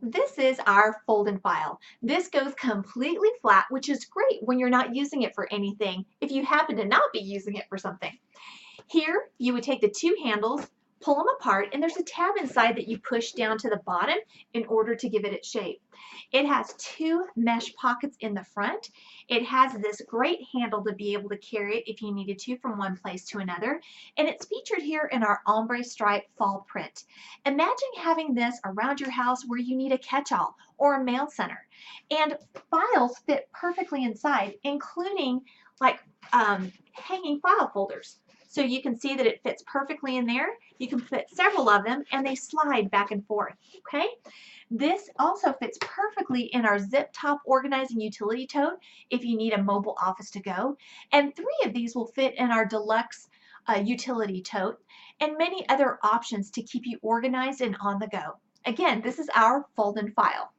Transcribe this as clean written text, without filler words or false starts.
This is our fold and file. This goes completely flat, which is great when you're not using it for anything, if you happen to not be using it for something. Here, you would take the two handles, pull them apart, and there's a tab inside that you push down to the bottom in order to give it its shape. It has two mesh pockets in the front. It has this great handle to be able to carry it if you needed to from one place to another, and it's featured here in our ombre stripe fall print. Imagine having this around your house where you need a catch-all or a mail center, and files fit perfectly inside, including like hanging file folders. So you can see that it fits perfectly in there. You can put several of them and they slide back and forth, okay? This also fits perfectly in our zip top organizing utility tote if you need a mobile office to go. And three of these will fit in our deluxe utility tote and many other options to keep you organized and on the go. Again, this is our fold and file.